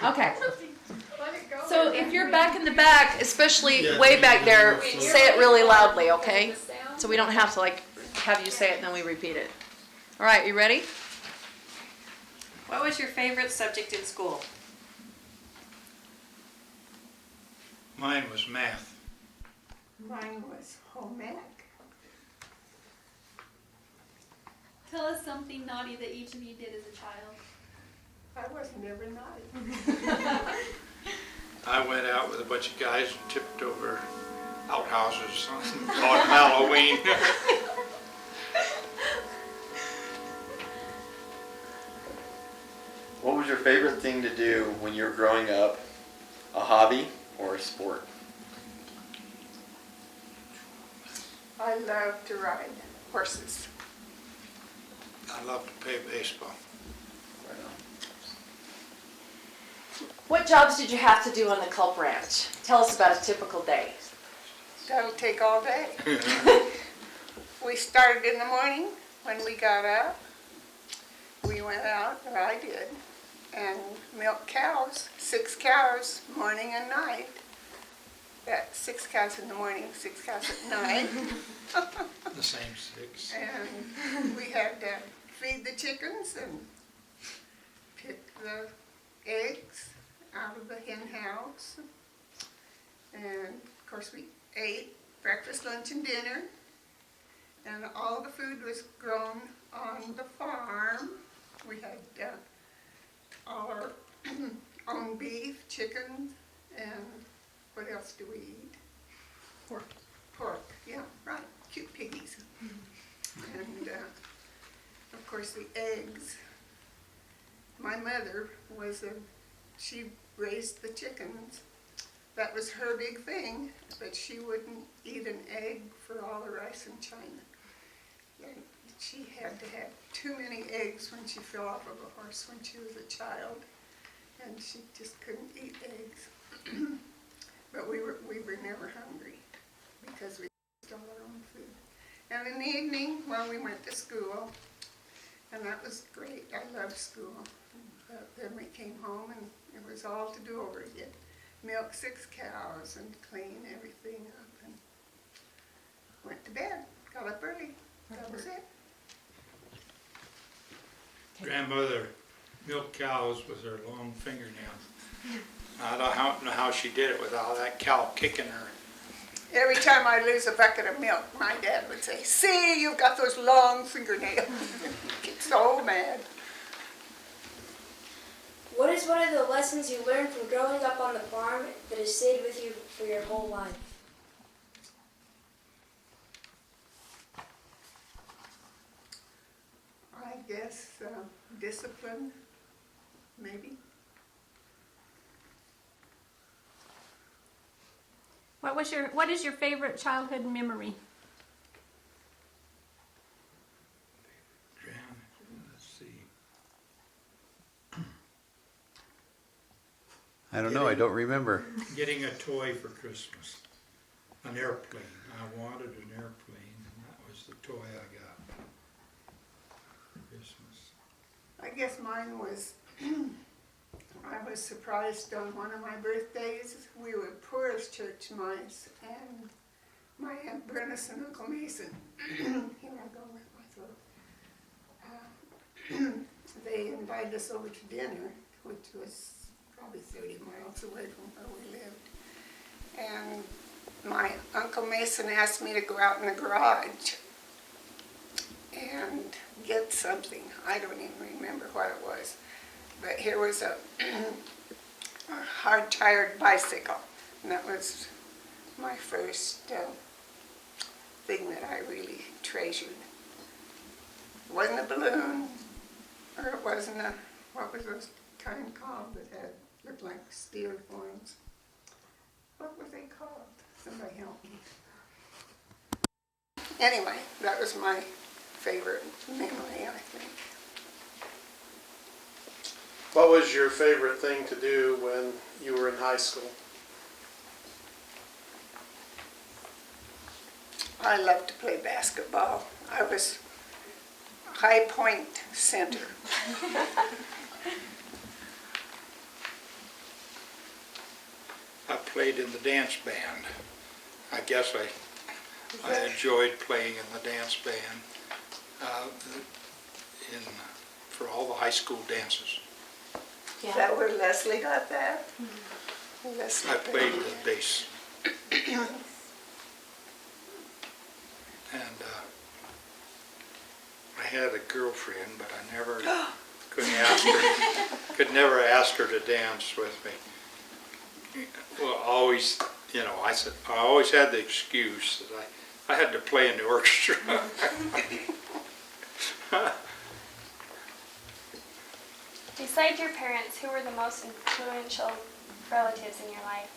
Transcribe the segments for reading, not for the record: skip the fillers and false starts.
Okay. So if you're back in the back, especially way back there, say it really loudly, okay? So we don't have to like have you say it and then we repeat it. All right, you ready? What was your favorite subject in school? Mine was math. Mine was home ec. Tell us something naughty that each of you did as a child. I was never naughty. I went out with a bunch of guys and tipped over outhouses on Halloween. What was your favorite thing to do when you were growing up? A hobby or a sport? I love to ride horses. I love to play baseball. Right on. What jobs did you have to do on the Culp Ranch? Tell us about a typical day. That'll take all day. We started in the morning when we got up. We went out, or I did, and milked cows, 6 cows, morning and night. That's 6 cows in the morning, 6 cows at night. The same 6. And we had to feed the chickens and pick the eggs out of the hen house. And of course we ate breakfast, lunch, and dinner. And all the food was grown on the farm. We had all our own beef, chicken, and what else do we eat? Pork. Pork, yeah, right, cute piggies. And of course the eggs. My mother she raised the chickens. That was her big thing, but she wouldn't eat an egg for all the rice in China. And she had to have too many eggs when she fell off of a horse when she was a child, and she just couldn't eat eggs. But we were never hungry because we used all our own food. And in the evening, well, we went to school, and that was great. I loved school. But then we came home, and it was all to do over again. Milk 6 cows and clean everything up, and went to bed. Got up early. That was it. Grandmother milked cows with her long fingernails. I don't know how she did it with all that cow kicking her. Every time I lose a bucket of milk, my dad would say, "See, you've got those long fingernails." Get so mad. What is one of the lessons you learned from growing up on the farm that has stayed with you for your whole life? I guess discipline, maybe. What is your favorite childhood memory? Let's see. I don't know, I don't remember. Getting a toy for Christmas. An airplane. I wanted an airplane, and that was the toy I got for Christmas. I guess mine was, I was surprised on one of my birthdays. We were poor as church mice, and my Aunt Bernice and Uncle Mason, here I go with my throat, they invited us over to dinner, which was probably 30 miles away from where we lived. And my Uncle Mason asked me to go out in the garage and get something. I don't even remember what it was. But here was a hard-tired bicycle. And that was my first thing that I really treasured. It wasn't a balloon, or it wasn't a, what was those kind called that had, looked like steel horns? What were they called? Somebody help me. Anyway, that was my favorite memory, I think. What was your favorite thing to do when you were in high school? I loved to play basketball. High Point Center. I played in the dance band. I guess I enjoyed playing in the dance band for all the high school dances. Is that where Leslie got that? Leslie I played the bass. And I had a girlfriend, but I never could never ask her to dance with me. Well, always, you know, I always had the excuse that I had to play in the orchestra. Besides your parents, who were the most influential relatives in your life?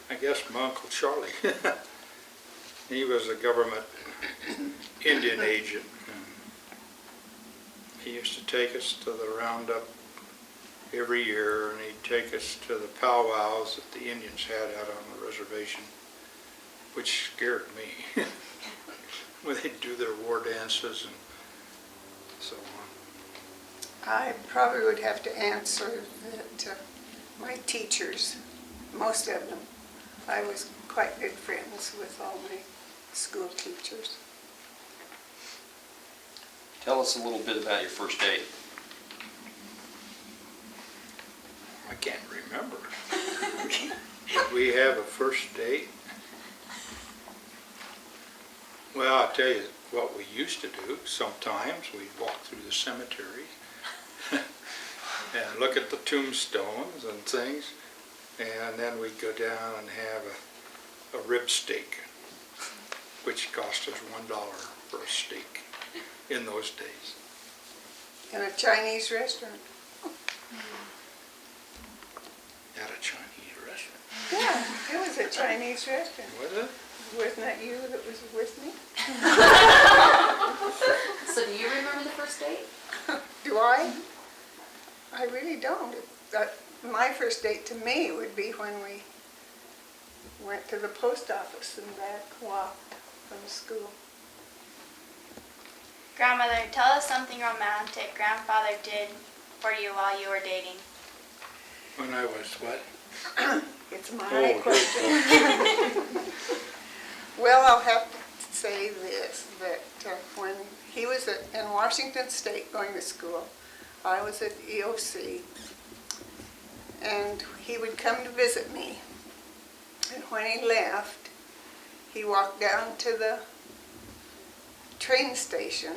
I guess my Uncle Charlie. He was a government Indian agent. He used to take us to the roundup every year, and he'd take us to the powwows that the Indians had out on the reservation, which scared me. When they'd do their war dances and so on. I probably would have to answer that my teachers, most of them, I was quite good friends with all my school teachers. Tell us a little bit about your first date. I can't remember. Did we have a first date? Well, I'll tell you what we used to do. Sometimes we'd walk through the cemetery and look at the tombstones and things, and then we'd go down and have a rib steak, which cost us $1 for a steak in those days. In a Chinese restaurant. At a Chinese restaurant. Yeah, it was a Chinese restaurant. Was it? Wasn't that you that was with me? So do you remember the first date? Do I? I really don't. My first date to me would be when we went to the post office and back, walked from school. Grandmother, tell us something romantic grandfather did for you while you were dating. When I was what? It's my Oh, question. Well, I'll have to say this, that when he was in Washington State going to school, I was at EOC, and he would come to visit me. And when he left, he walked down to the train station,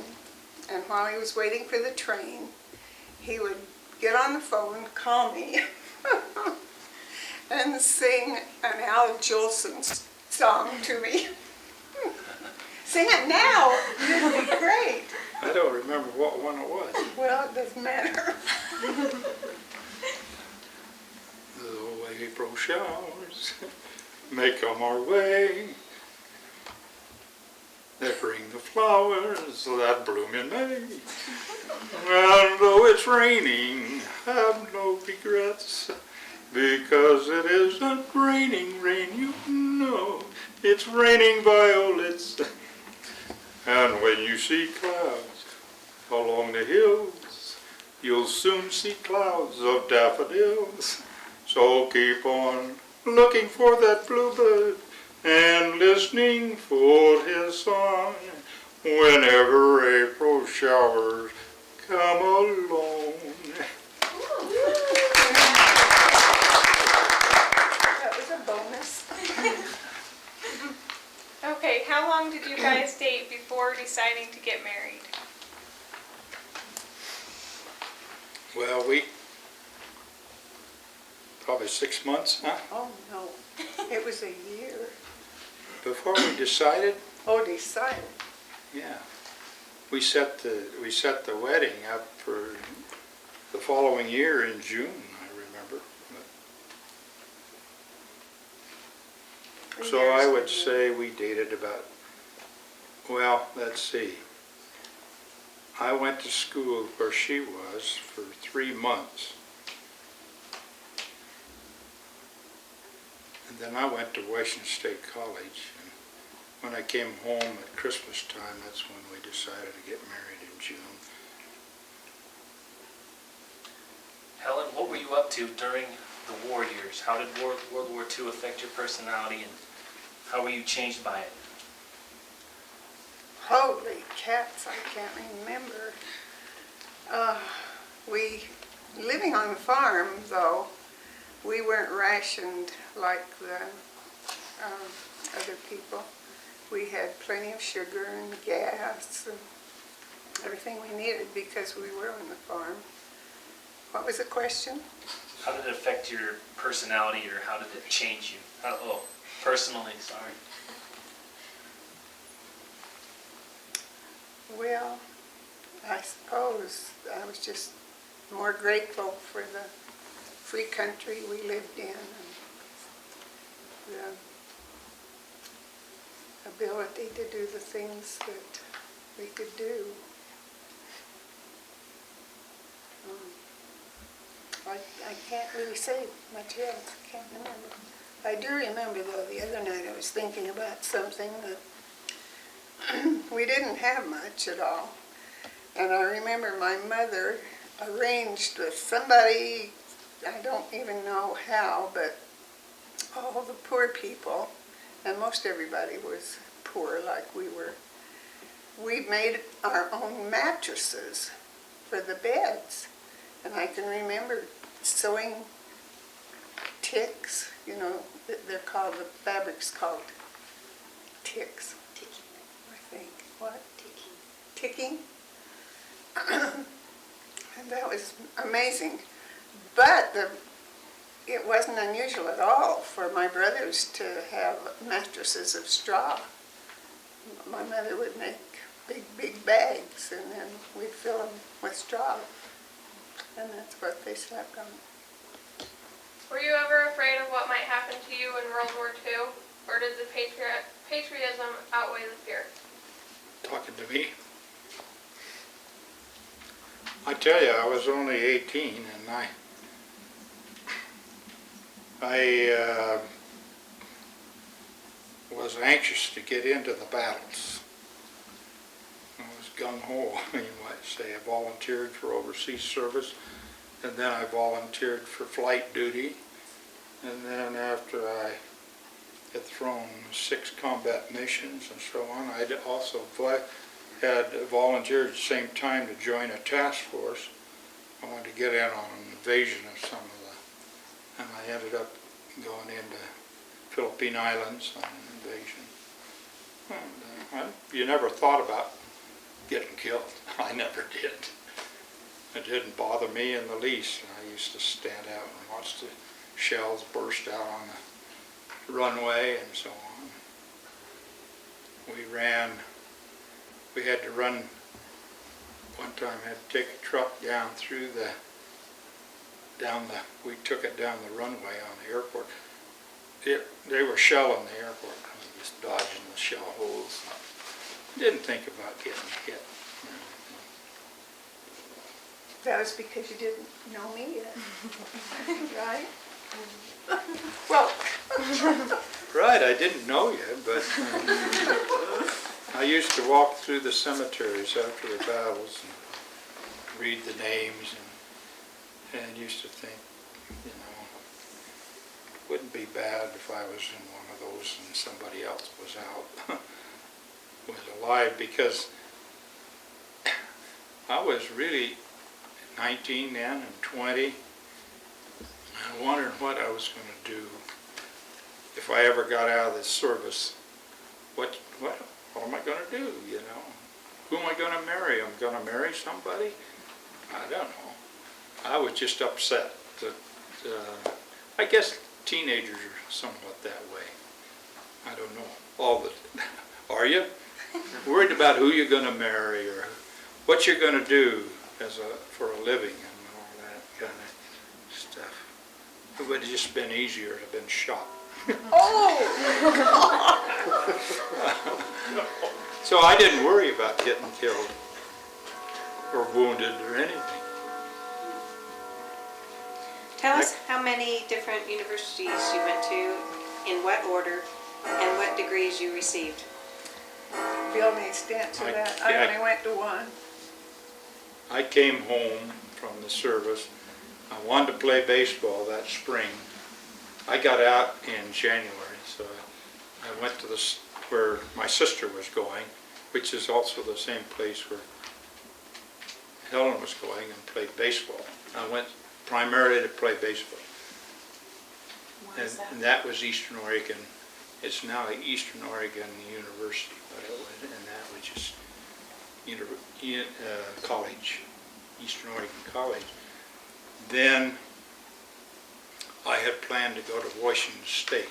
and while he was waiting for the train, he would get on the phone, call me, and sing an Al Jolson song to me. Sing it now, it'll be great. I don't remember what one it was. Well, it doesn't matter. The April showers may come our way. They bring the flowers that bloom in May. And though it's raining, have no regrets, because it isn't raining rain, you know. It's raining violets. And when you see clouds along the hills, you'll soon see clouds of daffodils. So keep on looking for that bluebird and listening for his song whenever April showers come along. That was a bonus. Okay, how long did you guys date before deciding to get married? Well, probably 6 months, huh? Oh, no. It was a year. Before we decided, Oh, decided. yeah. We set the wedding up for the following year in June, I remember. So I would say we dated about, well, let's see. I went to school where she was for 3 months. And then I went to Washington State College. And when I came home at Christmas time, that's when we decided to get married in June. Helen, what were you up to during the war years? How did World War II affect your personality, and how were you changed by it? Holy cats, I can't remember. Living on the farm, though, we weren't rationed like the other people. We had plenty of sugar and gas and everything we needed because we were on the farm. What was the question? How did it affect your personality, or how did it change you? Personally, sorry. Well, I suppose I was just more grateful for the free country we lived in and the ability to do the things that we could do. I can't really say much else. I can't remember. I do remember, though, the other night I was thinking about something that we didn't have much at all. And I remember my mother arranged with somebody, I don't even know how, but all the poor people, and most everybody was poor like we were, we made our own mattresses for the beds. And I can remember sewing ticks, you know, they're called, the fabric's called ticks, I think. What? Ticking. And that was amazing. But it wasn't unusual at all for my brothers to have mattresses of straw. My mother would make big bags, and then we'd fill them with straw. And that's what they slept on. Were you ever afraid of what might happen to you in World War II? Or did the patriotism outweigh the fear? Talking to me? I tell you, I was only 18, and I was anxious to get into the battles. I was gung-ho, you might say. I volunteered for overseas service, and then I volunteered for flight duty. And then after I had thrown 6 combat missions and so on, I also had volunteered at the same time to join a task force. I wanted to get in on an invasion of some of the, and I ended up going into Philippine Islands on an invasion. And, you never thought about getting killed. I never did. It didn't bother me in the least. I used to stand out and watch the shells burst out on the runway and so on. We had to run, one time had to take a truck down through we took it down the runway on the airport. They were shelling the airport. I was just dodging the shell holes. Didn't think about getting hit. That was because you didn't know me yet, right? Well, right, I didn't know you, but I used to walk through the cemeteries after the battles and read the names and used to think, you know, it wouldn't be bad if I was in one of those and somebody else was out, was alive, because I was really 19 then and 20. I wondered what I was going to do if I ever got out of this service. What am I going to do, you know? Who am I going to marry? I'm going to marry somebody? I don't know. I was just upset that, I guess teenagers are somewhat that way. I don't know. Are you? Worried about who you're going to marry or what you're going to do for a living and all that kind of stuff. It would have just been easier to have been shot. oh! So I didn't worry about getting killed or wounded or anything. Tell us how many different universities you went to, in what order, and what degrees you received. Bill needs to answer that. I only went to one. I came home from the service. I wanted to play baseball that spring. I got out in January, so I went to where my sister was going, which is also the same place where Helen was going, and played baseball. I went primarily to play baseball. And that was Eastern Oregon. It's now Eastern Oregon University, but that was just college, Eastern Oregon College. Then I had planned to go to Washington State.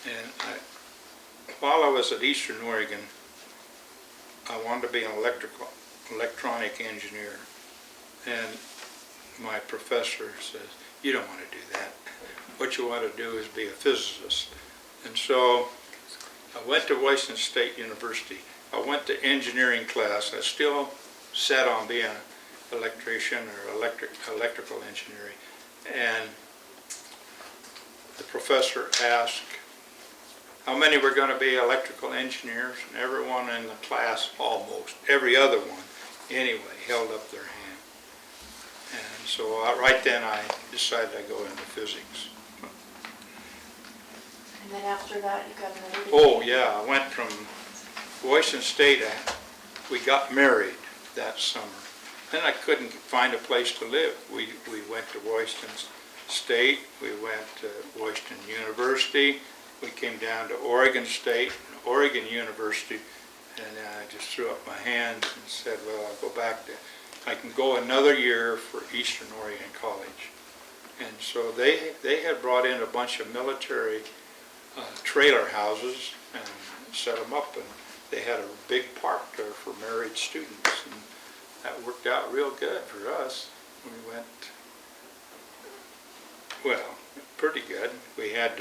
And while I was at Eastern Oregon, I wanted to be an electronic engineer. And my professor says, you don't want to do that. What you want to do is be a physicist. And so I went to Washington State University. I went to engineering class. I still set on being an electrician or electrical engineering. And the professor asked how many were going to be electrical engineers, and everyone in the class, almost every other one anyway, held up their hand. And so right then I decided I'd go into physics. And then after that, you got another degree? Oh yeah, I went from Washington State. We got married that summer. Then I couldn't find a place to live. We went to Washington State. We went to Washington University. We came down to Oregon State, Oregon University, and I just threw up my hands and said, well, I'll go back to, I can go another year for Eastern Oregon College. And so they had brought in a bunch of military trailer houses and set them up, and they had a big park there for married students, and that worked out real good for us. We went, well, pretty good. We had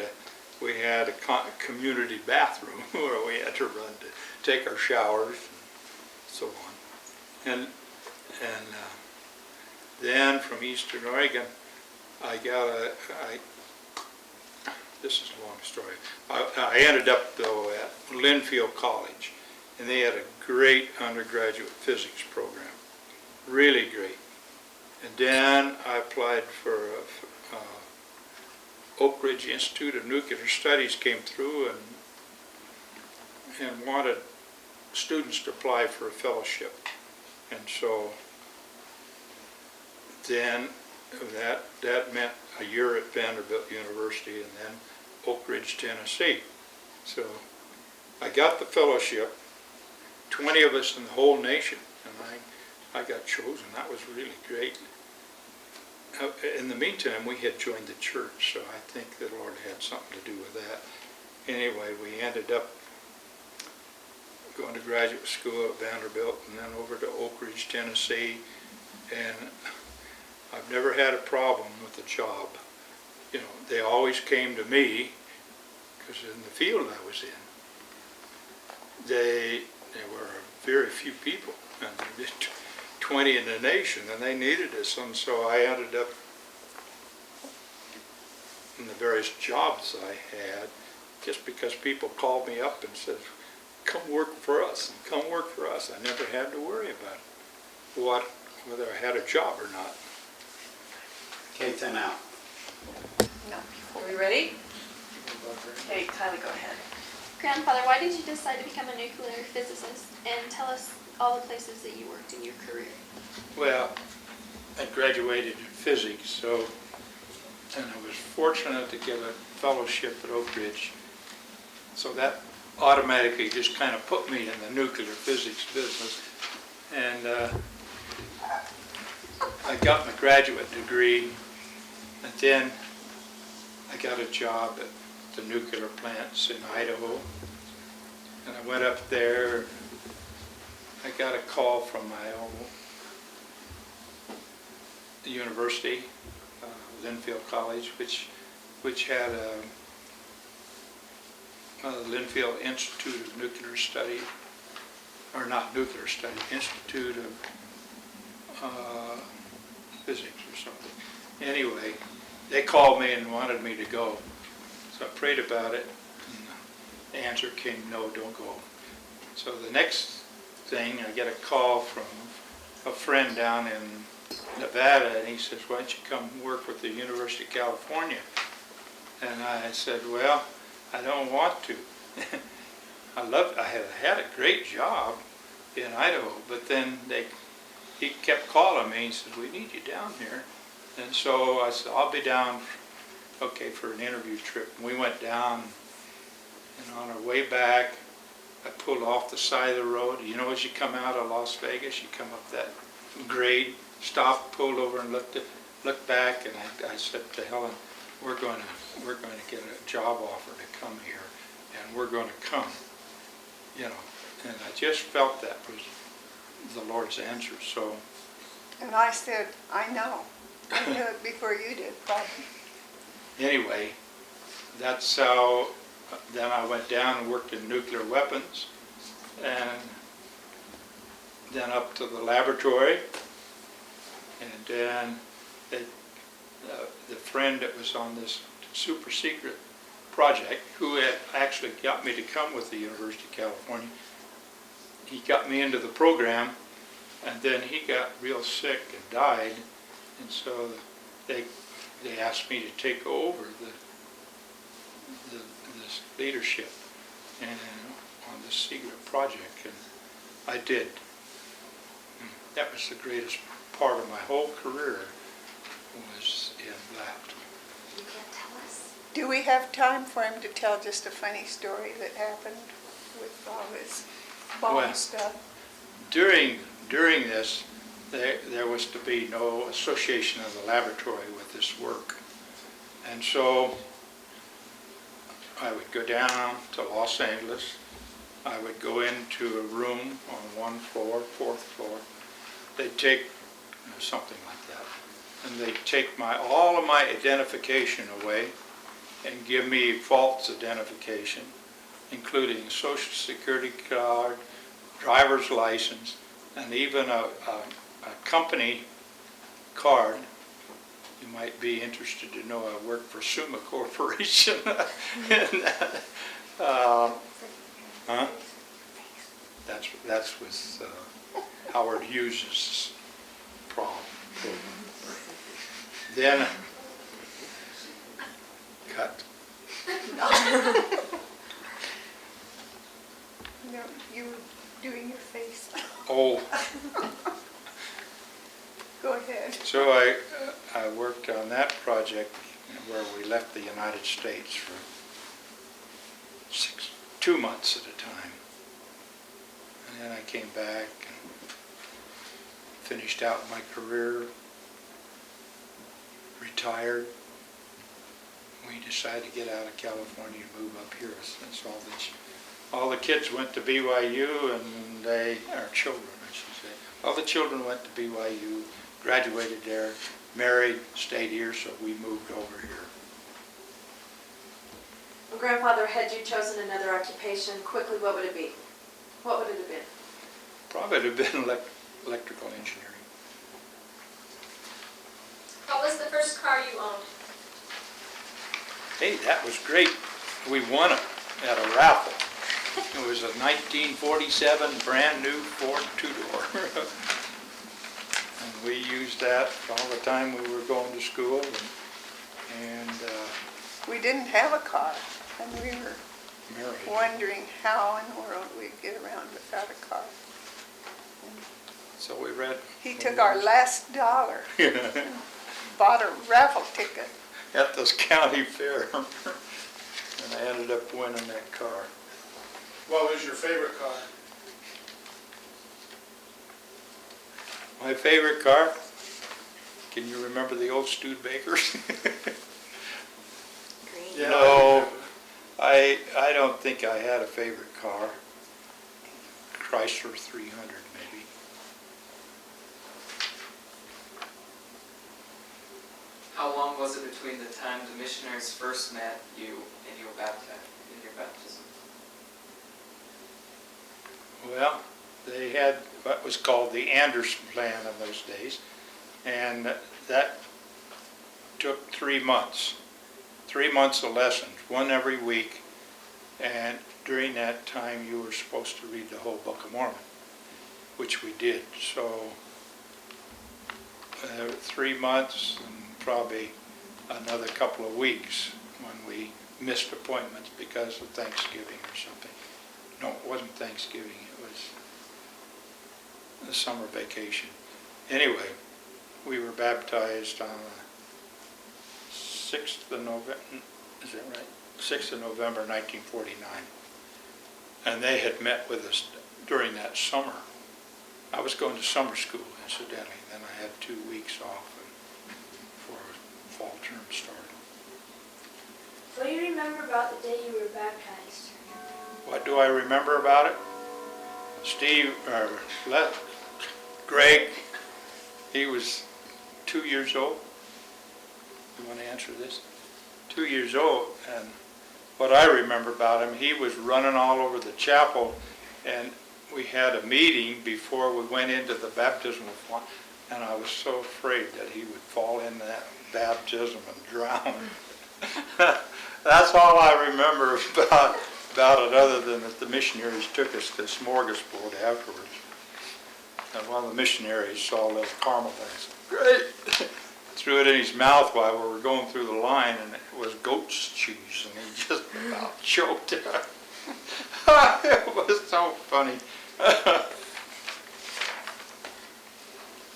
a community bathroom where we had to run to take our showers and so on. And then from Eastern Oregon, this is a long story. I ended up though at Linfield College, and they had a great undergraduate physics program, really great. And then I applied for Oak Ridge Institute of Nuclear Studies came through and wanted students to apply for a fellowship. And so then that meant a year at Vanderbilt University and then Oak Ridge, Tennessee. So I got the fellowship, 20 of us in the whole nation, and I got chosen. That was really great. In the meantime, we had joined the church, so I think the Lord had something to do with that. Anyway, we ended up going to graduate school at Vanderbilt and then over to Oak Ridge, Tennessee, and I've never had a problem with the job. You know, they always came to me because in the field I was in, there were very few people, and 20 in the nation, and they needed us, and so I ended up in the various jobs I had just because people called me up and said, come work for us, and come work for us. I never had to worry about whether I had a job or not. Okay, time out. No. Are we ready? Okay, Kylie, go ahead. Grandfather, why did you decide to become a nuclear physicist? And tell us all the places that you worked in your career. Well, I graduated in physics, and I was fortunate to get a fellowship at Oak Ridge. So that automatically just kind of put me in the nuclear physics business. And I got my graduate degree, and then I got a job at the nuclear plants in Idaho. And I went up there. I got a call from my own university, Linfield College, which had a Linfield Institute of Nuclear Study, or not nuclear study, Institute of Physics or something. anyway, they called me and wanted me to go. So I prayed about it, and the answer came, no, don't go. So the next thing, I get a call from a friend down in Nevada, and he says, why don't you come work with the University of California? And I said, well, I don't want to. I had a great job in Idaho, but then he kept calling me. He said, we need you down here. And so I said, I'll be down, okay, for an interview trip. And we went down, and on our way back, I pulled off the side of the road. You know, as you come out of Las Vegas, you come up that grade, stopped, pulled over, and looked back, and I said to Helen, we're going to get a job offer to come here, and we're going to come, you know. And I just felt that was the Lord's answer. So. And I said, I know. I knew it before you did, probably. Anyway, that's how. Then I went down and worked in nuclear weapons, and then up to the laboratory, and then the friend that was on this super secret project, who had actually got me to come with the University of California, he got me into the program, and then he got real sick and died, and so they asked me to take over this leadership and on this secret project, and I did. That was the greatest part of my whole career, was in that. You can't tell us. Do we have time for him to tell just a funny story that happened with all this bomb stuff? During this, there was to be no association of the laboratory with this work. And so I would go down to Los Angeles. I would go into a room on one floor, fourth floor. They'd take something like that, and they'd take all of my identification away and give me false identification, including Social Security card, driver's license, and even a company card. You might be interested to know I work for Summa Corporation. And, huh? That's with Howard Hughes' program. Then, cut. No, you were doing your face. Oh. Go ahead. So I worked on that project where we left the United States for 2 months at a time. And then I came back and finished out my career, retired. We decided to get out of California and move up here. Since all the kids went to BYU, and our children, I should say, all the children went to BYU, graduated there, married, stayed here, so we moved over here. Well, Grandfather, had you chosen another occupation, quickly, what would it be? What would it have been? Probably would have been electrical engineering. What was the first car you owned? Hey, that was great. We won it at a raffle. It was a 1947 brand new Ford two-door. And we used that all the time we were going to school. And We didn't have a car, and we were married. wondering how in the world we'd get around without a car. So we read. He took our last dollar, bought a raffle ticket. At this county fair. And I ended up winning that car. What was your favorite car? My favorite car? Can you remember the old Studebakers? Green. No, I don't think I had a favorite car. Chrysler 300 maybe. How long was it between the time the missionaries first met you and you were baptized in your baptism? Well, they had what was called the Anderson plan in those days, and that took 3 months. 3 months of lessons, one every week. And during that time, you were supposed to read the whole Book of Mormon, which we did. So 3 months and probably another couple of weeks when we missed appointments because of Thanksgiving or something. No, it wasn't Thanksgiving, it was the summer vacation. Anyway, we were baptized on the 6th of November, is that right? 6th of November 1949. And they had met with us during that summer. I was going to summer school, incidentally. Then I had 2 weeks off before fall term started. What do you remember about the day you were baptized? What do I remember about it? Greg, he was 2 years old. You want to answer this? 2 years old, and what I remember about him, he was running all over the chapel, and we had a meeting before we went into the baptismal font, and I was so afraid that he would fall in that baptism and drown. That's all I remember about it, other than that the missionaries took us to smorgasbord afterwards. And one of the missionaries saw a little caramel thing. Great! Threw it in his mouth while we were going through the line, and it was goat's cheese, and he just about choked it. It was so funny.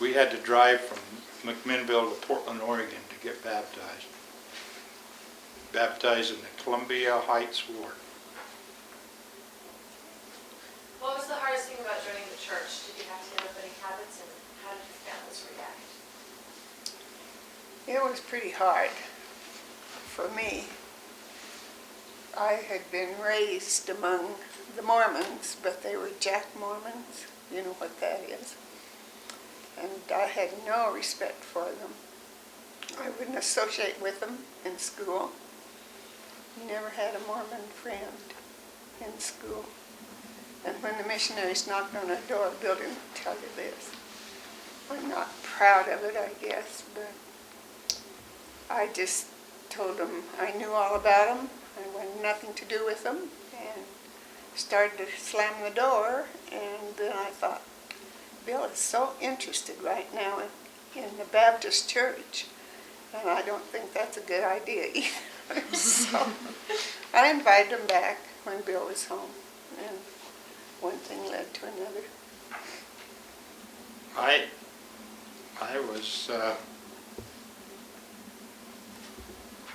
We had to drive from McMinnville to Portland, Oregon to get baptized. Baptized in the Columbia Heights Ward. What was the hardest thing about joining the church? Did you have to give up any habits, and how did your families react? It was pretty hard for me. I had been raised among the Mormons, but they were Jack Mormons. You know what that is. And I had no respect for them. I wouldn't associate with them in school. Never had a Mormon friend in school. And when the missionaries knocked on our door, Bill didn't tell you this. I'm not proud of it, I guess, but I just told them I knew all about them. I wanted nothing to do with them, and started to slam the door. And then I thought, Bill is so interested right now in the Baptist church, and I don't think that's a good idea either. So I invited him back when Bill was home, and one thing led to another. I was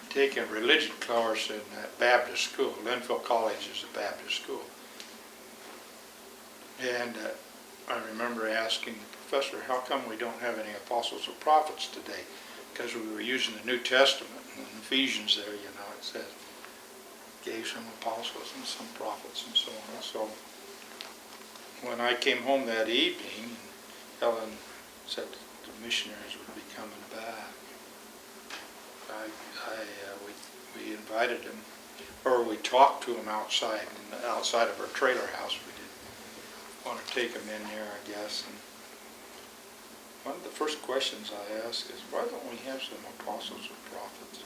taking a religion course in a Baptist school. Linville College is a Baptist school. And I remember asking the professor, how come we don't have any apostles or prophets today? Because we were using the New Testament. In Ephesians there, you know, it says, gave some apostles and some prophets and so on. So when I came home that evening, Helen said the missionaries would be coming back. We invited them, or we talked to them outside of our trailer house. We didn't want to take them in there, I guess. And one of the first questions I asked is, why don't we have some apostles or prophets?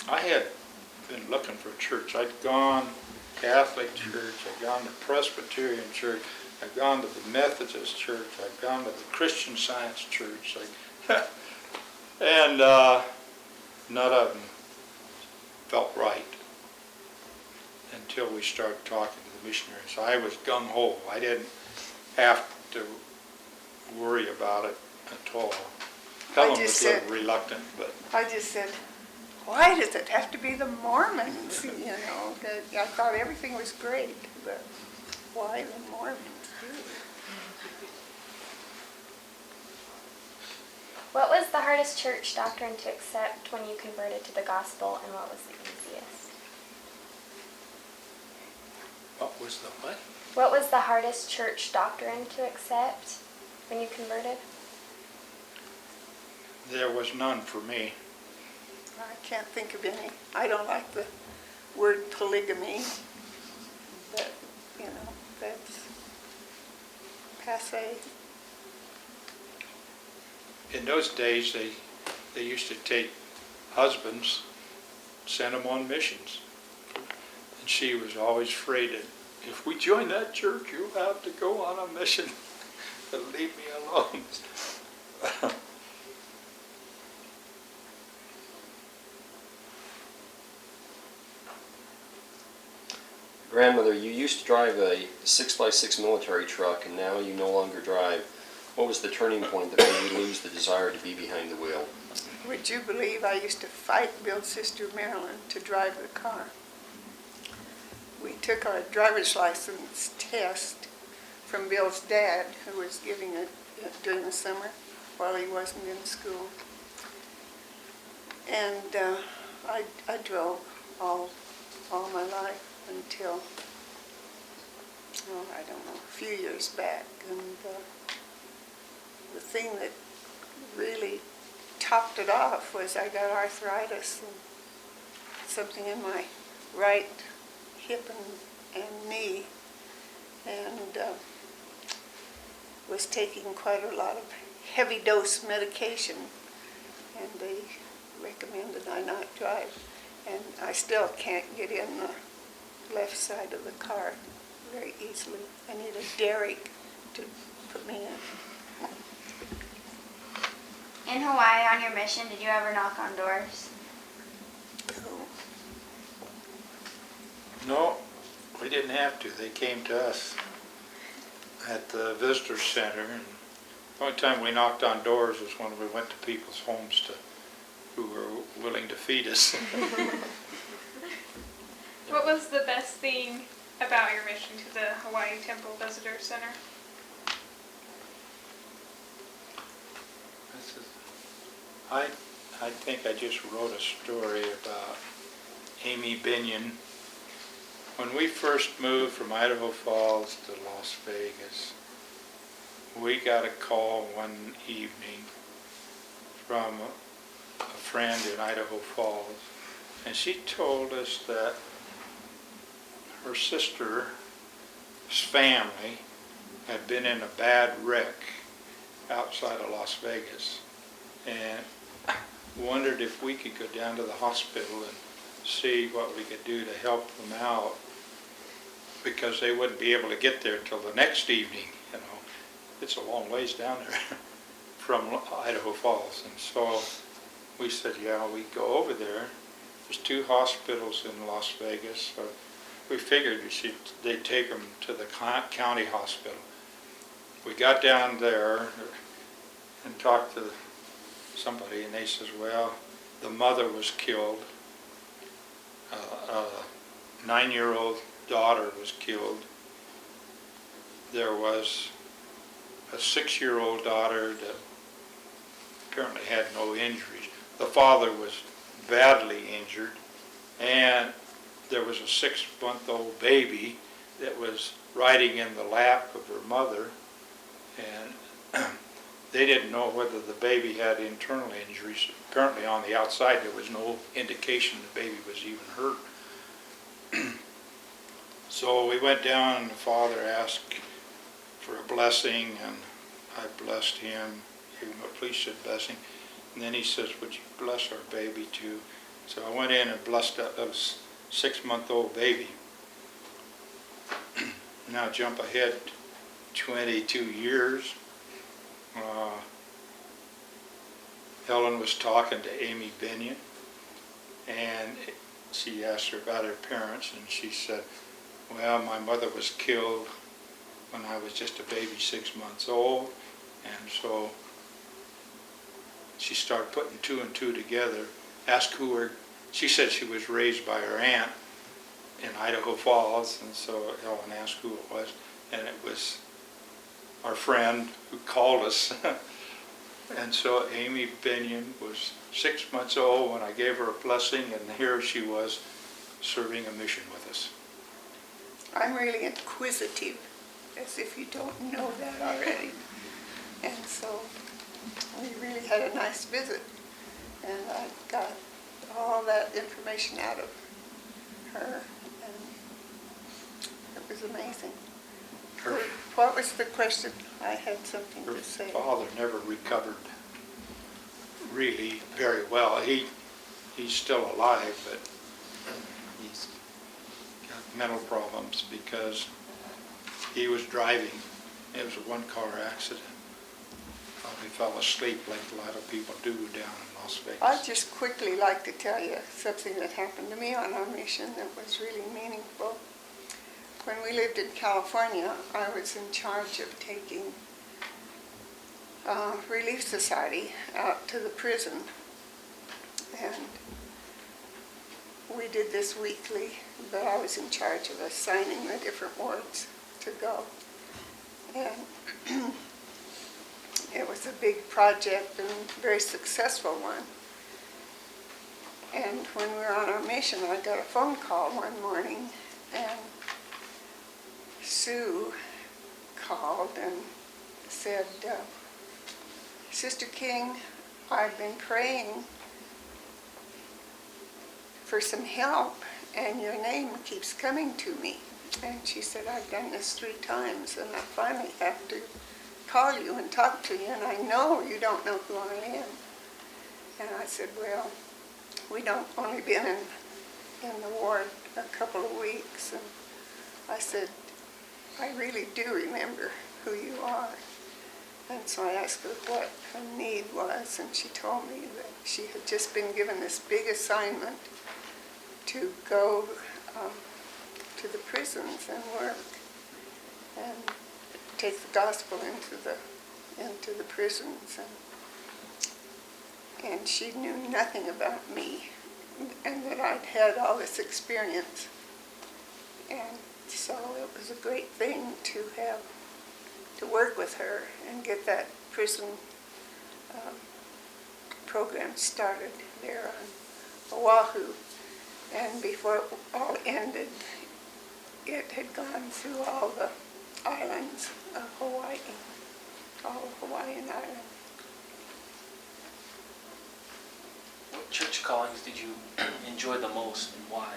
I had been looking for a church. I'd gone Catholic church, I'd gone to Presbyterian church, I'd gone to the Methodist church, I'd gone to the Christian Science church, and none of them felt right until we started talking to the missionaries. I was gung-ho. I didn't have to worry about it at all. Helen was a little reluctant, but I just said, why does it have to be the Mormons? You know, I thought everything was great, but why the Mormons? What was the hardest church doctrine to accept when you converted to the gospel, and what was the easiest? what was the what? What was the hardest church doctrine to accept when you converted? There was none for me. I can't think of any. I don't like the word polygamy, but, you know, that's passé. In those days, they used to take husbands sent them on missions. And she was always afraid that if we join that church, you'll have to go on a mission. But leave me alone. Grandmother, you used to drive a 6x6 military truck, and now you no longer drive. What was the turning point that made you lose the desire to be behind the wheel? Would you believe I used to fight Bill's sister Marilyn to drive the car? We took our driver's license test from Bill's dad, who was giving it during the summer while he wasn't in school. And I drove all my life until, I don't know, a few years back. And the thing that really topped it off was I got arthritis and something in my right hip and knee, and was taking quite a lot of heavy dose medication, and they recommended I not drive. And I still can't get in the left side of the car very easily. I need a derrick to put me in. In Hawaii, on your mission, did you ever knock on doors? No, we didn't have to. They came to us at the visitor center. And the only time we knocked on doors was when we went to people's homes who were willing to feed us. What was the best thing about your mission to the Hawaii Temple Visitor Center? I think I just wrote a story about Amy Binion. When we first moved from Idaho Falls to Las Vegas, we got a call one evening from a friend in Idaho Falls, and she told us that her sister's family had been in a bad wreck outside of Las Vegas, and wondered if we could go down to the hospital and see what we could do to help them out, because they wouldn't be able to get there till the next evening. You know, it's a long ways down there from Idaho Falls. And so we said, yeah, we go over there. There's 2 hospitals in Las Vegas. So we figured they'd take them to the county hospital. We got down there and talked to somebody, and they says, well, the mother was killed. A 9-year-old daughter was killed. There was a 6-year-old daughter that apparently had no injuries. The father was badly injured, and there was a 6-month-old baby that was riding in the lap of her mother, and they didn't know whether the baby had internal injuries. Apparently on the outside there was no indication the baby was even hurt. So we went down, and the father asked for a blessing, and I blessed him, gave him a priesthood blessing, and then he says, would you bless our baby too? So I went in and blessed that little 6-month-old baby. Now jump ahead 22 years. Helen was talking to Amy Binion, and she asked her about her parents, and she said, well, my mother was killed when I was just a baby 6 months old, and so she started putting 2 and 2 together, asked she said she was raised by her aunt in Idaho Falls, and so Helen asked who it was, and it was our friend who called us. And so Amy Binion was 6 months old when I gave her a blessing, and here she was serving a mission with us. I'm really inquisitive, as if you don't know that already. And so we really had a nice visit, and I got all that information out of her, and it was amazing. What was the question? I had something to say. Her father never recovered really very well. he's still alive, but he's got mental problems because he was driving. It was a one-car accident. He fell asleep like a lot of people do down in Las Vegas. I'd just quickly like to tell you something that happened to me on our mission that was really meaningful. When we lived in California, I was in charge of taking Relief Society out to the prison. And we did this weekly, but I was in charge of assigning the different wards to go. And it was a big project and a very successful one. And when we were on our mission, I got a phone call one morning, and Sue called and said, Sister King, I've been praying for some help, and your name keeps coming to me. And she said, I've done this 3 times, and I finally have to call you and talk to you, and I know you don't know who I am. And I said, well, we don't only been in the ward a couple of weeks. And I said, I really do remember who you are. And so I asked her what her need was, and she told me that she had just been given this big assignment to go to the prisons and work and take the gospel into the prisons. And she knew nothing about me, and that I'd had all this experience. And so it was a great thing to have to work with her and get that prison program started there on Oahu. And before it all ended, it had gone through all the islands of Hawaii, all of Hawaiian Islands. What church callings did you enjoy the most, and why?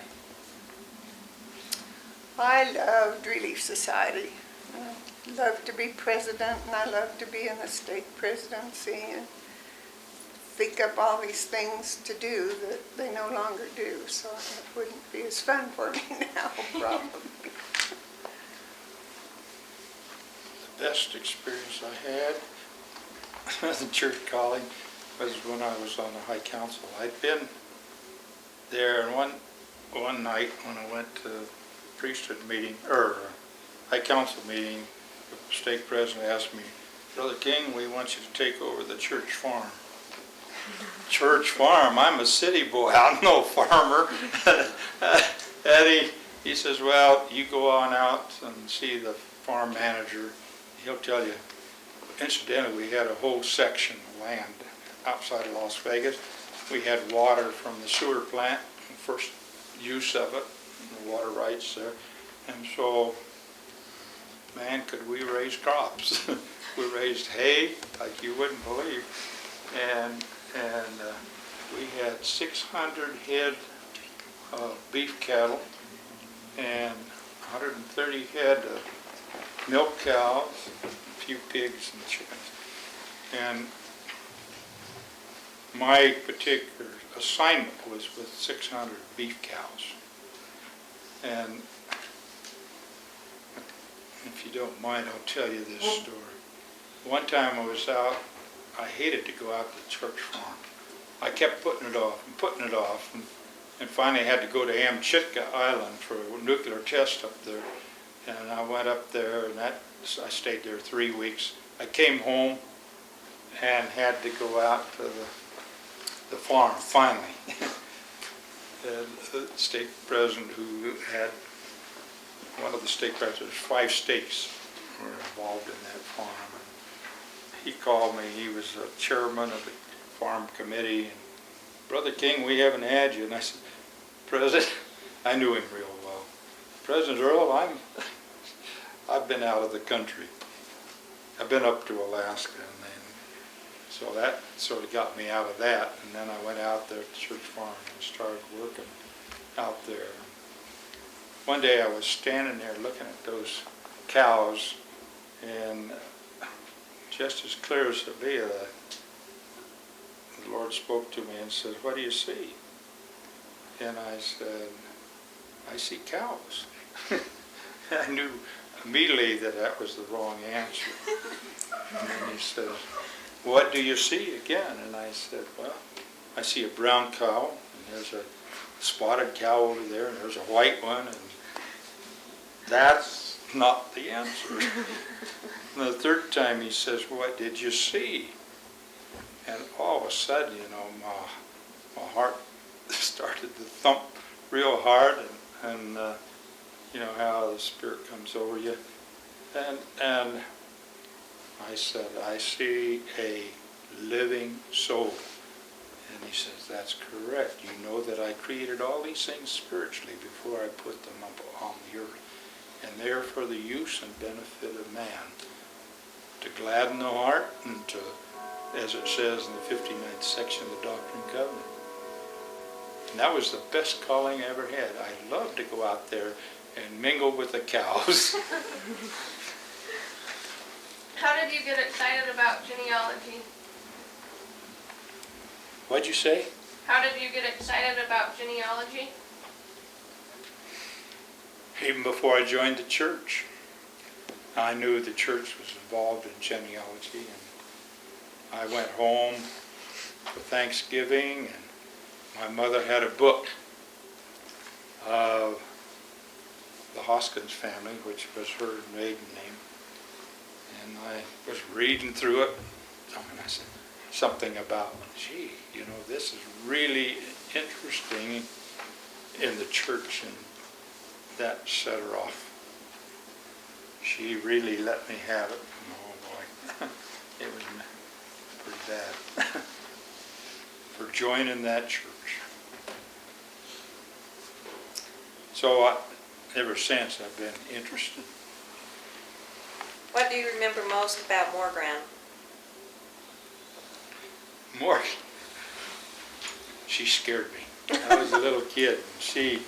I loved Relief Society. I loved to be president, and I loved to be in the state presidency and think up all these things to do that they no longer do, so it wouldn't be as fun for me now, probably. The best experience I had as a church calling was when I was on the High Council. I'd been there, and one night when I went to priesthood meeting, or High Council meeting, the stake president asked me, Brother King, we want you to take over the church farm. Church farm? I'm a city boy, I'm no farmer. And he says, well, you go on out and see the farm manager. He'll tell you. Incidentally, we had a whole section of land outside of Las Vegas. We had water from the sewer plant, first use of it, the water rights there. And so, man, could we raise crops. We raised hay like you wouldn't believe. And we had 600 head of beef cattle and 130 head of milk cows, a few pigs and chickens. And my particular assignment was with 600 beef cows. And if you don't mind, I'll tell you this story. One time I was out, I hated to go out to the church farm. I kept putting it off and putting it off, and finally had to go to Amchitka Island for a nuclear test up there. And I went up there, and I stayed there 3 weeks. I came home and had to go out to the farm finally. And the stake president, who had one of the stake presidents, 5 stakes were involved in that farm. And he called me. He was the chairman of the farm committee. And, Brother King, we haven't had you. And I said, President, I knew him real well. President Earl, I've been out of the country. I've been up to Alaska, and then, so that sort of got me out of that. And then I went out there to the church farm and started working out there. One day I was standing there looking at those cows, and just as clear as could be, the Lord spoke to me and said, what do you see? And I said, I see cows. I knew immediately that that was the wrong answer. And he says, what do you see again? And I said, well, I see a brown cow, and there's a spotted cow over there, and there's a white one, and that's not the answer. And the third time he says, what did you see? And all of a sudden, you know, my heart started to thump real hard, and you know how the Spirit comes over you. And I said, I see a living soul. And he says, that's correct. You know that I created all these things spiritually before I put them up on the earth. And they are for the use and benefit of man, to gladden the heart and to, as it says in the 59th section of the Doctrine and Covenant. And that was the best calling I ever had. I loved to go out there and mingle with the cows. How did you get excited about genealogy? What'd you say? How did you get excited about genealogy? Even before I joined the church, I knew the church was involved in genealogy, and I went home for Thanksgiving, and my mother had a book of the Hoskins family, which was her maiden name, and I was reading through it, and I said something about, gee, you know, this is really interesting in the church, and that set her off. She really let me have it. Oh boy, it was pretty bad for joining that church. So ever since I've been interested. What do you remember most about Morgan? More, she scared me. I was a little kid, and she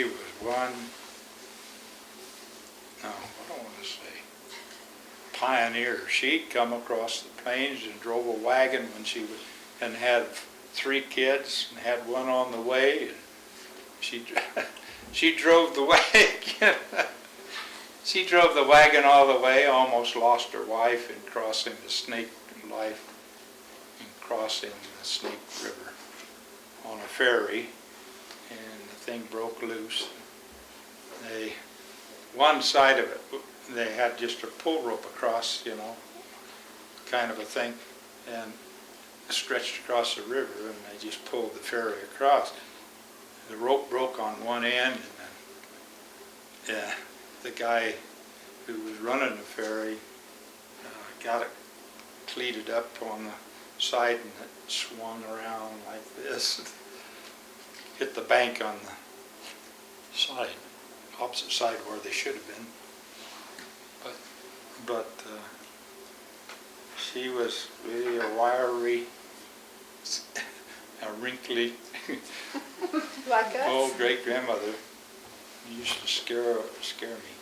was one, no, I don't want to say, pioneer. She'd come across the plains and drove a wagon when she was, and had 3 kids, and had one on the way, and she drove the wagon. She drove the wagon all the way, almost lost her wife in crossing the Snake River on a ferry, and the thing broke loose. One side of it, they had just a pull rope across, you know, kind of a thing, and stretched across the river, and they just pulled the ferry across. The rope broke on one end, and the guy who was running the ferry got it cleated up on the side, and it swung around like this. Hit the bank on the side, opposite side where they should have been. But she was really a wiry, a wrinkly Like us? old great grandmother. Used to scare me.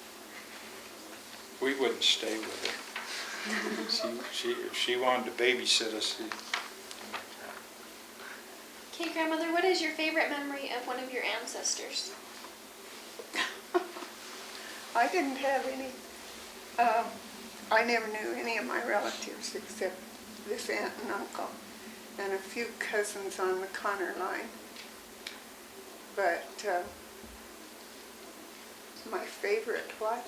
We wouldn't stay with her. If she wanted to babysit us. Okay, Grandmother, what is your favorite memory of one of your ancestors? I didn't have any, I never knew any of my relatives except this aunt and uncle and a few cousins on the Connor line. But my favorite what?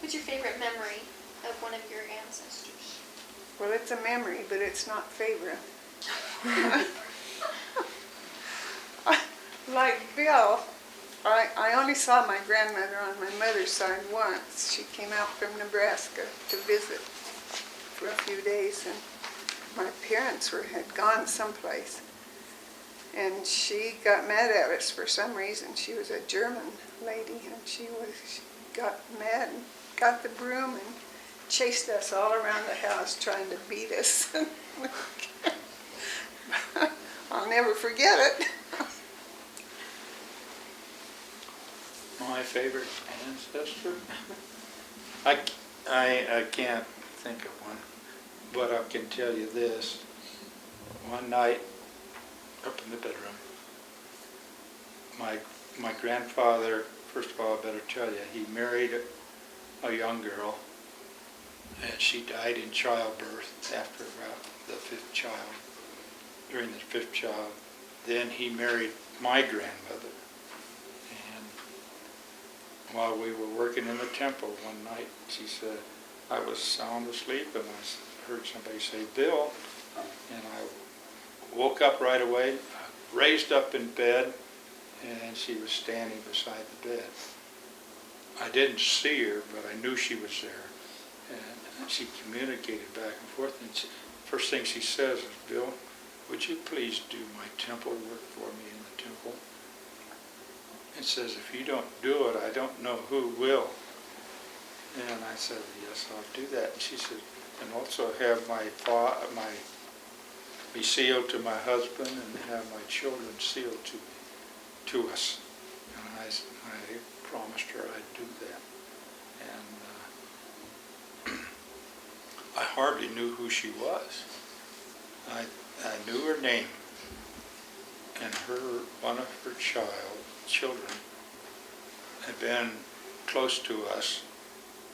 What's your favorite memory of one of your ancestors? Well, it's a memory, but it's not favorite. Like Bill, I only saw my grandmother on my mother's side once. She came out from Nebraska to visit for a few days, and my parents had gone someplace. And she got mad at us for some reason. She was a German lady, and she got mad and got the broom and chased us all around the house trying to beat us. I'll never forget it. My favorite ancestor? I can't think of one, but I can tell you this. One night, up in the bedroom, my grandfather, first of all, I better tell you, he married a young girl, and she died in childbirth after about the fifth child, during the fifth child. Then he married my grandmother, and while we were working in the temple one night, she said, I was sound asleep and I heard somebody say, Bill, and I woke up right away, raised up in bed, and she was standing beside the bed. I didn't see her, but I knew she was there. And she communicated back and forth, and first thing she says is, Bill, would you please do my temple work for me in the temple? It says, if you don't do it, I don't know who will. And I said, yes, I'll do that. And she said, and also have be sealed to my husband and have my children sealed to us. And I promised her I'd do that. And I hardly knew who she was. I knew her name, and one of her children had been close to us,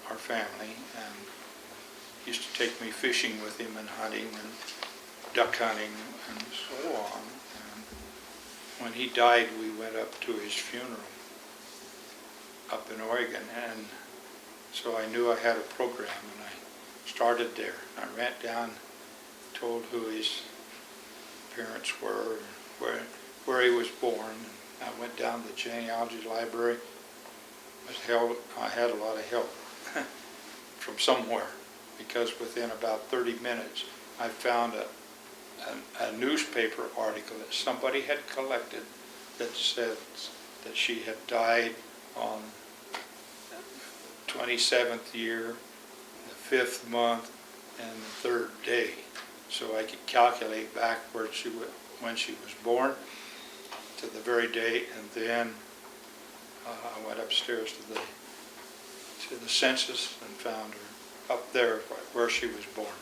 our family, and used to take me fishing with him and hunting and duck hunting and so on. And when he died, we went up to his funeral up in Oregon, and so I knew I had a program, and I started there. I ran down, told who his parents were, where he was born. I went down to the genealogy library. I had a lot of help from somewhere, because within about 30 minutes I found a newspaper article that somebody had collected that said that she had died on the 27th year, the 5th month, and the 3rd day. So I could calculate back when she was born to the very date, and then I went upstairs to the census and found her up there where she was born.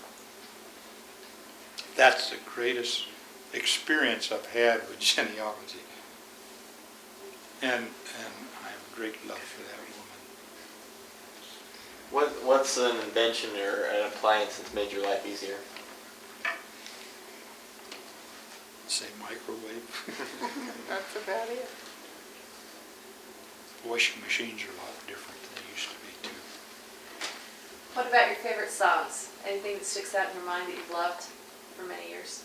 That's the greatest experience I've had with genealogy. And I have great love for that woman. What's an invention or an appliance that's made your life easier? Say microwave. That's about it. Washing machines are a lot different than they used to be too. What about your favorite songs? Anything that sticks out in your mind that you've loved for many years?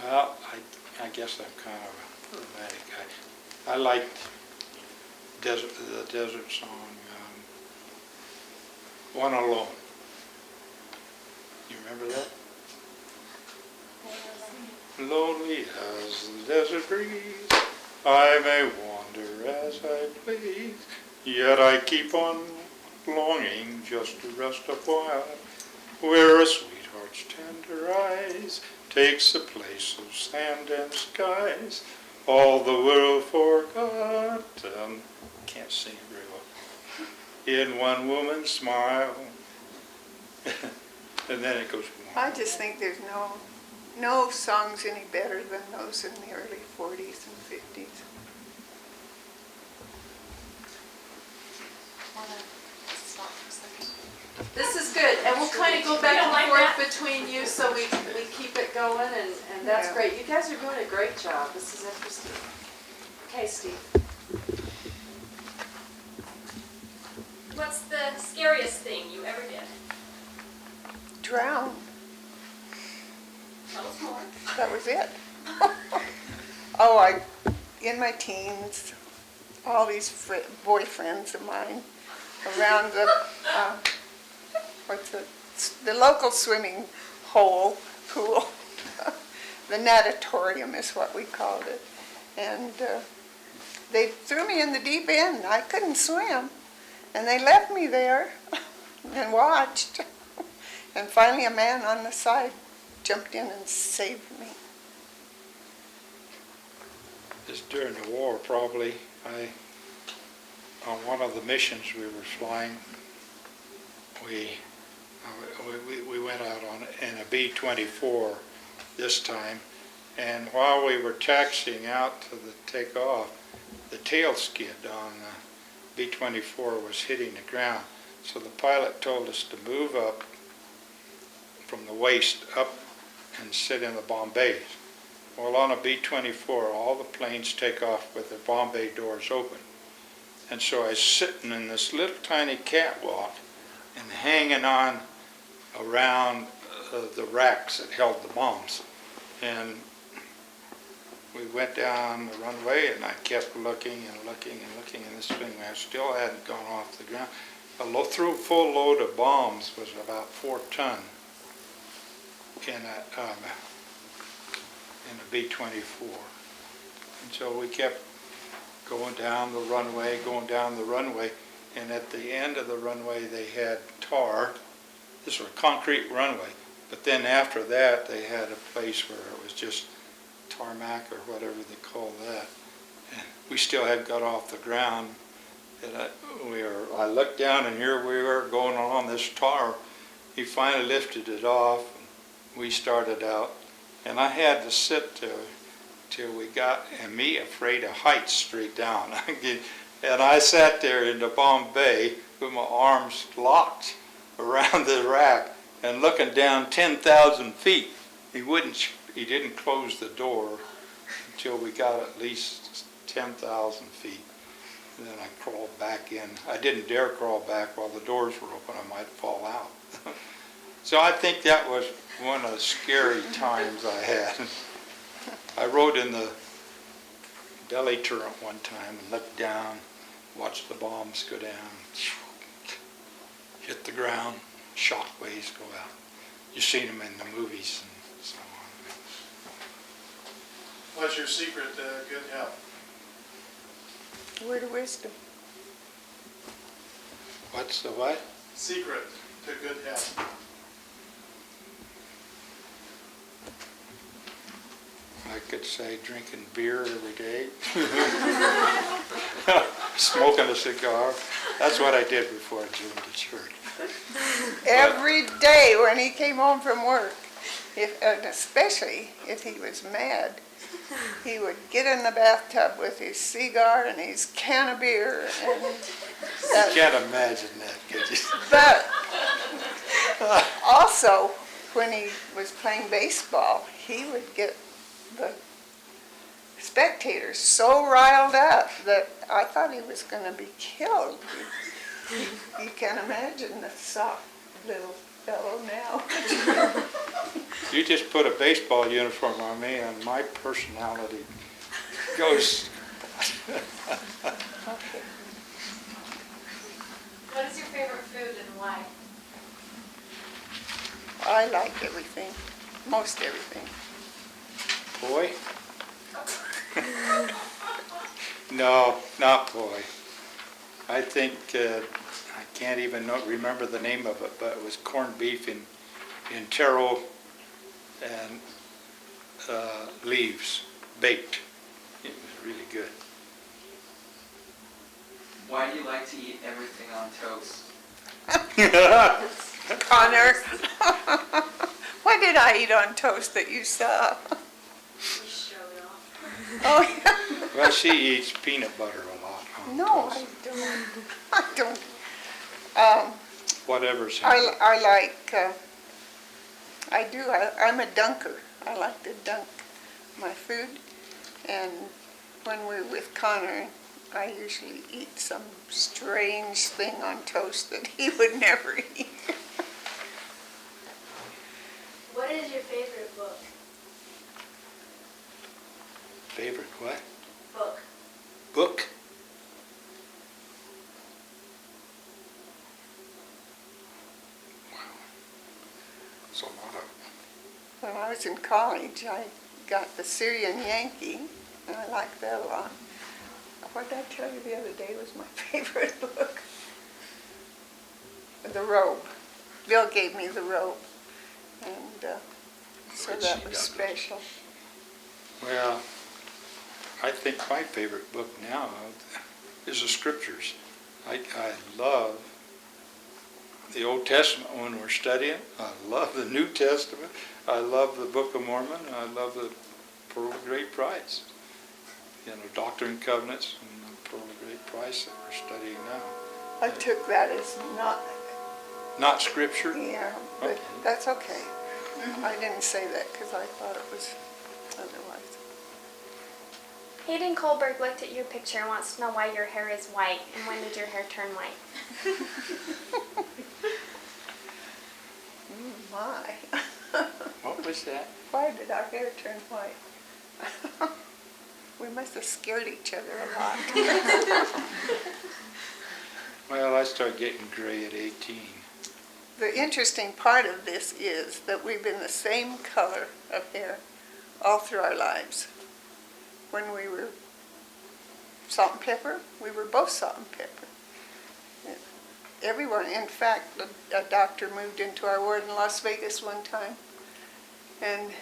Well, I guess I'm kind of a romantic guy. I liked the desert song, One Alone. You remember that? Lonely as the desert breeze, I may wander as I please, yet I keep on longing just to rest a while, where a sweetheart's tender eyes takes the place of sand and skies, all the world forgotten, can't sing it very well, in one woman's smile. And then it goes on. I just think there's no songs any better than those in the early 40s and 50s. This is good, and we'll kind of go back and forth between you so we keep it going, and that's Yeah. great. You guys are doing a great job. This is interesting. Okay, Steve. What's the scariest thing you ever did? Drown. Tell us more. That was it. Oh, in my teens, all these boyfriends of mine around the local swimming hole, pool. The natatorium is what we called it. And they threw me in the deep end. I couldn't swim. And they left me there and watched. And finally a man on the side jumped in and saved me. Just during the war, probably, on one of the missions we were flying, we went out in a B-24 this time, And while we were taxiing out to the takeoff, the tail skid on the B-24 was hitting the ground. So the pilot told us to move up from the waist up and sit in the bomb bays. Well, on a B-24, all the planes take off with their bomb bay doors open. And so I was sitting in this little tiny catwalk and hanging on around the racks that held the bombs. And we went down the runway, and I kept looking and looking and looking, and this thing still hadn't gone off the ground. A full load of bombs was about 4 ton in a B-24. And so we kept going down the runway, and at the end of the runway they had tar. This was a concrete runway, but then after that they had a place where it was just tarmac or whatever they call that. And we still hadn't got off the ground. And I looked down, and here we were going on this tar. He finally lifted it off, and we started out. And I had to sit there till we got, and me afraid of heights straight down. And I sat there in the bomb bay with my arms locked around the rack and looking down 10,000 feet. He didn't close the door until we got at least 10,000 feet. And then I crawled back in. I didn't dare crawl back while the doors were open. I might fall out. So I think that was one of the scary times I had. I rode in the belly turret one time and looked down, watched the bombs go down, hit the ground, shock waves go out. You've seen them in the movies and so on. What's your secret to good health? Word of wisdom. What's the what? Secret to good health. I could say drinking beer every day, smoking a cigar. That's what I did before I joined the church. Every day when he came home from work, and especially if he was mad, he would get in the bathtub with his cigar and his can of beer. And You can't imagine that, could you? But also, when he was playing baseball, he would get the spectators so riled up that I thought he was going to be killed. You can't imagine the soft little fellow now. You just put a baseball uniform on me and my personality goes. Okay. What is your favorite food and why? I like everything, most everything. Boy? No, not boy. I think, I can't even remember the name of it, but it was corned beef in taro and leaves, baked. It was really good. Why do you like to eat everything on toast? Connor, what did I eat on toast that you saw? Oh, yeah. Well, she eats peanut butter a lot on No, toast. I don't. Whatever's I like, I'm a dunker. I like to dunk my food. And when we're with Connor, I usually eat some strange thing on toast that he would never eat. What is your favorite book? Favorite what? Book. Book? Wow. There's a lot of. When I was in college, I got the Syrian Yankee, and I liked that a lot. What did I tell you the other day was my favorite book? The Robe. Bill gave me The Robe, and so that was special. Well, I think my favorite book now is the Scriptures. I love the Old Testament when we're studying. I love the New Testament. I love the Book of Mormon. I love the Pearl of Great Price. You know, Doctrine and Covenants and the Pearl of Great Price that we're studying now. I took that as Not scripture? yeah, but that's okay. I didn't say that because I thought it was otherwise. Hayden Kohlberg looked at your picture and wants to know why your hair is white and when did your hair turn white? My. What was that? Why did our hair turn white? We must have scared each other a lot. Well, I started getting gray at 18. The interesting part of this is that we've been the same color of hair all through our lives. When we were salt and pepper, we were both salt and pepper. Everyone, in fact, a doctor moved into our ward in Las Vegas one time, and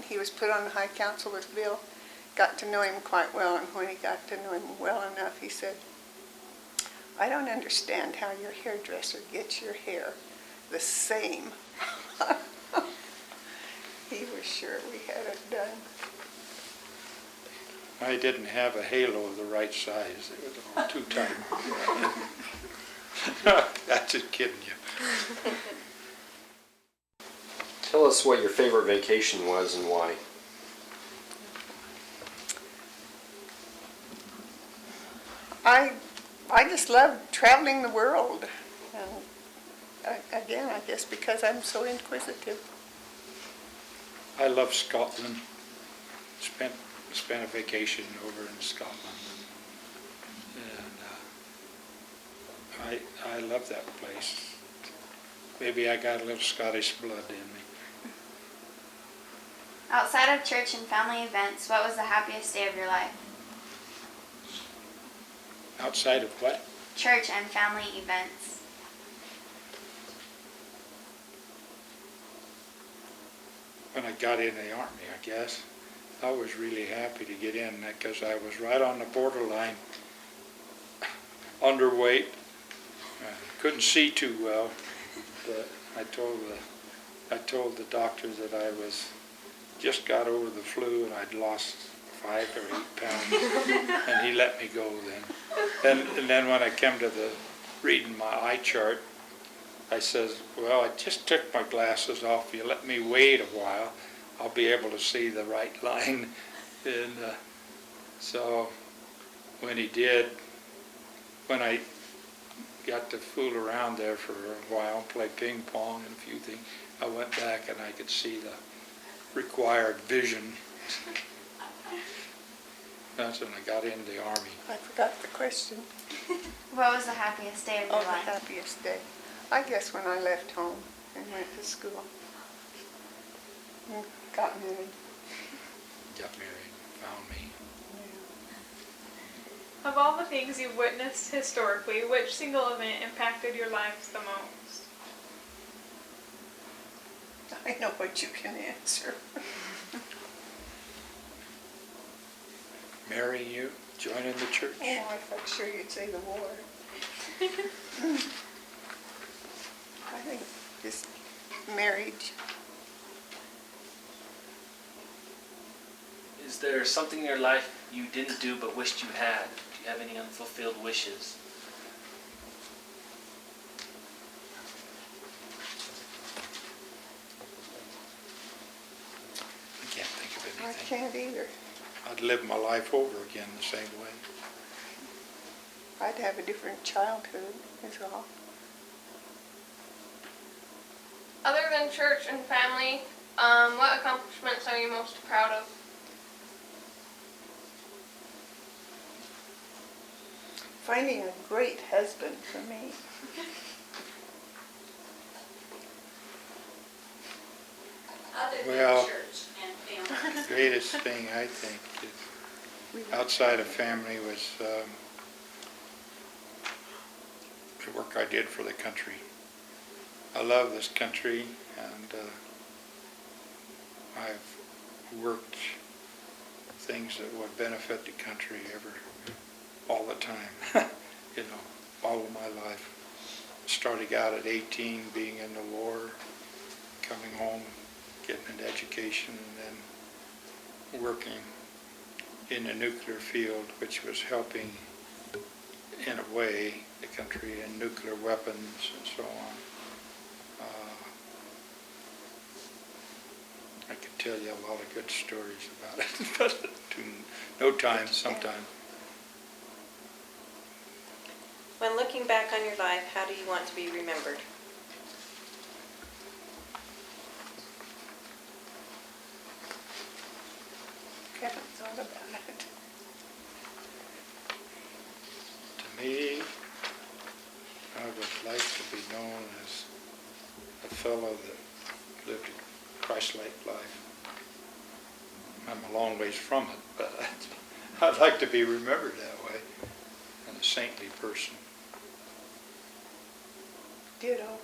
he was put on the high council with Bill. Got to know him quite well, and when he got to know him well enough, he said, "I don't understand how your hairdresser gets your hair the same." He was sure we had it done. I didn't have a halo of the right size. It was all too tight. That's just kidding you. Tell us what your favorite vacation was and why. I just love traveling the world. And again, I guess because I'm so inquisitive. I love Scotland. Spent a vacation over in Scotland. And I love that place. Maybe I got a little Scottish blood in me. Outside of church and family events, what was the happiest day of your life? Outside of what? Church and family events. When I got in the Army, I guess. I was really happy to get in because I was right on the borderline, underweight, couldn't see too well, but I told the doctor that I was just got over the flu and I'd lost 5 or 8 pounds, and he let me go then. And then when I came to reading my eye chart, I says, "Well, I just took my glasses off. You let me wait a while, I'll be able to see the right line." And so when he did, when I got to fool around there for a while, play ping pong and a few things, I went back and I could see the required vision. That's when I got in the Army. I forgot the question. What was the happiest day of your The life? happiest day. I guess when I left home and went to school. And got married. Got married, found me. Of all the things you've witnessed historically, which single event impacted your lives the most? I know what you can answer. Marrying you, joining the church. Oh, I thought sure you'd say the war. I think just marriage. Is there something in your life you didn't do but wished you had? Do you have any unfulfilled wishes? I can't think of I anything. can't either. I'd live my life over again the same way. I'd have a different childhood is all. Other than church and family, what accomplishments are you most proud of? Finding a great husband for me. Other than Well, church and family. The greatest thing I think is, outside of family, was the work I did for the country. I love this country, and I've worked things that would benefit the country all the time, you know, all of my life. Starting out at 18, being in the war, coming home, getting an education, and then working in the nuclear field, which was helping, in a way, the country in nuclear weapons and so on. I could tell you a lot of good stories about it, but no time, sometime. When looking back on your life, how do you want to be remembered? Haven't thought about it. To me, I would like to be known as a fellow that lived a Christ-like life. I'm a long ways from it, but I'd like to be remembered that way, and a saintly person. Ditto.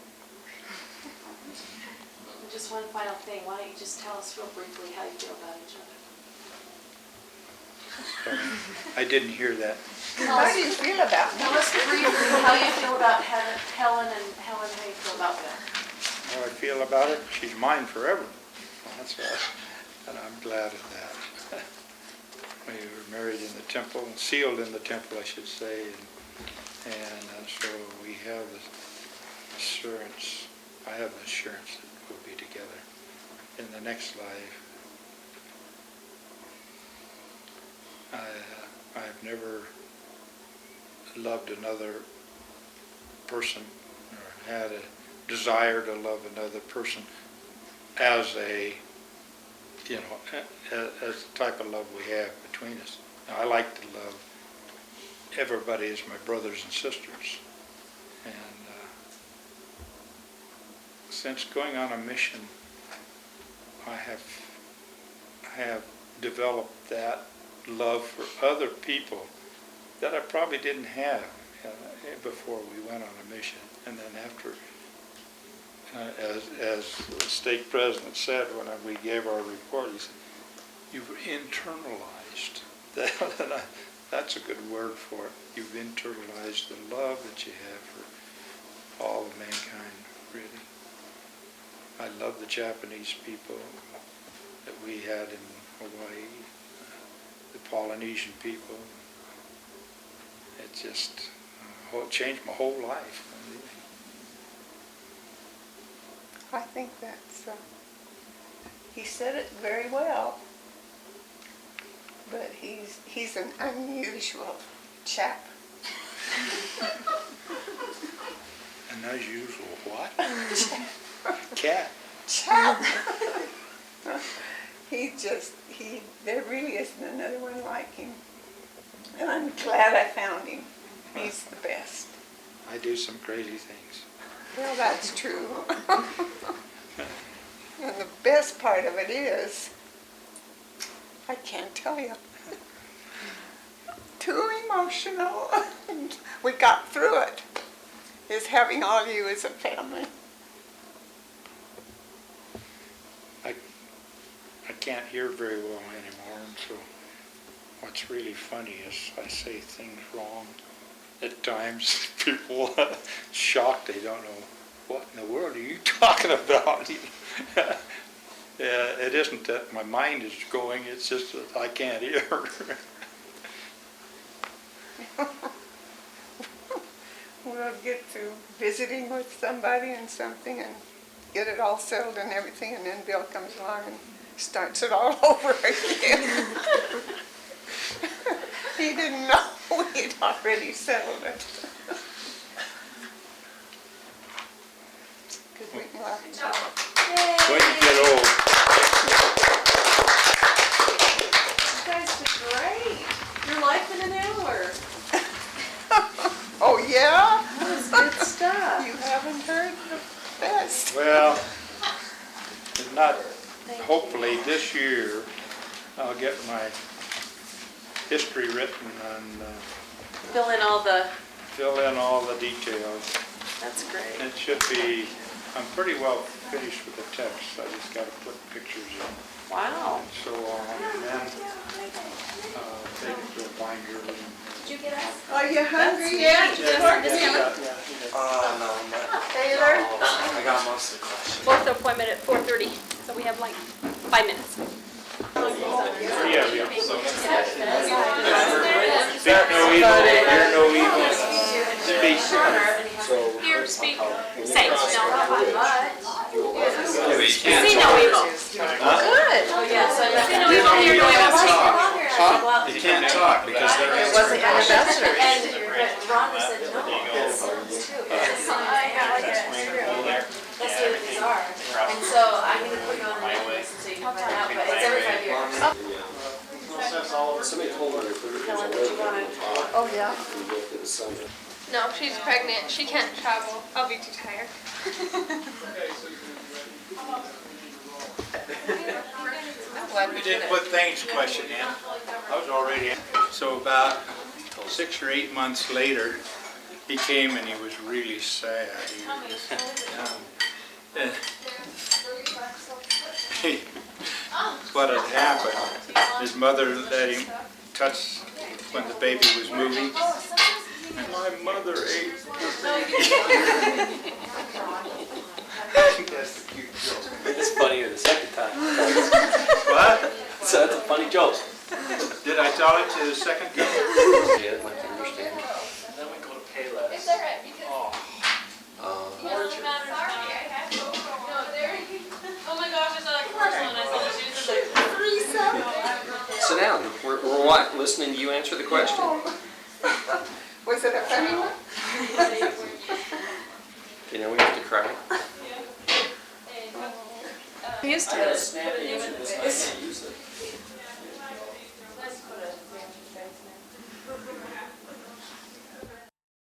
Just one final thing, why don't you just tell us real briefly how you feel about each other? I didn't hear that. How do you feel about Tell me? us briefly how you feel about Helen, and Helen, how you feel about them. How I feel about it, she's mine forever. That's right. And I'm glad of that. We were married in the temple, and sealed in the temple, I should say, and so we have the assurance, I have the assurance that we'll be together in the next life. I've never loved another person or had a desire to love another person as a, you know, as the type of love we have between us. Now, I like to love everybody as my brothers and sisters. And since going on a mission, I have developed that love for other people that I probably didn't have before we went on a mission. And then after, as the stake president said when we gave our report, he said, "You've internalized." That's a good word for it. You've internalized the love that you have for all of mankind, really. I love the Japanese people that we had in Hawaii, the Polynesian people. It just changed my whole life. I think that's, he said it very well, but he's an unusual chap. An unusual what? Cat. Chap. There really isn't another one like him. And I'm glad I found him. He's the best. I do some crazy things. Well, that's true. And the best part of it is, I can't tell you. Too emotional. We got through it. Is having all you as a family. I can't hear very well anymore, and so what's really funny is I say things wrong at times. People are shocked, they don't know what in the world are you talking about. It isn't that my mind is going, it's just that I can't hear. We'll get to visiting with somebody and something and get it all settled and everything, and then Bill comes along and starts it all over again. He didn't know we'd already settled it. Because we can laugh and talk. When you get old. You guys did great. Your life in an hour. Oh, yeah? That was good stuff. You haven't heard the best. Well, it's not, hopefully this year I'll get my history written and Fill in all the, fill in all the details. that's great. It should be, I'm pretty well finished with the text. I just got to put pictures in Wow. and so on. And then take it to a binder. Did you get us? Are you hungry That's yet? No, Taylor? I got most of the questions. Fourth appointment at 4:30, so we have like 5 minutes. Here, speak. Say no. See See no evil. Good. See no evil, hear no evil. You can't talk because they're It wasn't an ambassador. And Rhonda said, no, that's true. That's the way these are. And so I'm going to put you on the mailing list so you can find out, but it's every 5 years. Somebody told her if there was a Helen, did you want to? Oh, yeah. No, she's pregnant. She can't travel. I'll be too tired. We didn't put Thane's question in. I was already in. So about 6 or 8 months later, he came and he was really sad. What had happened, his mother let him touch when the baby was moving. And my mother ate the It's funnier the second time. What? So that's a funny joke. Did I tell it to you the second time? Yeah, I'd like to understand. Then we go to Payless. It's alright because Uh, it doesn't matter. Sorry, I have to go. No, there. Oh my gosh, I saw that commercial and I saw the shoes. Sit down. We're what? Listening to you answer the question? Was it a funny one? You know, we have to cry. He used to. I had a snap answer this, I can't use it.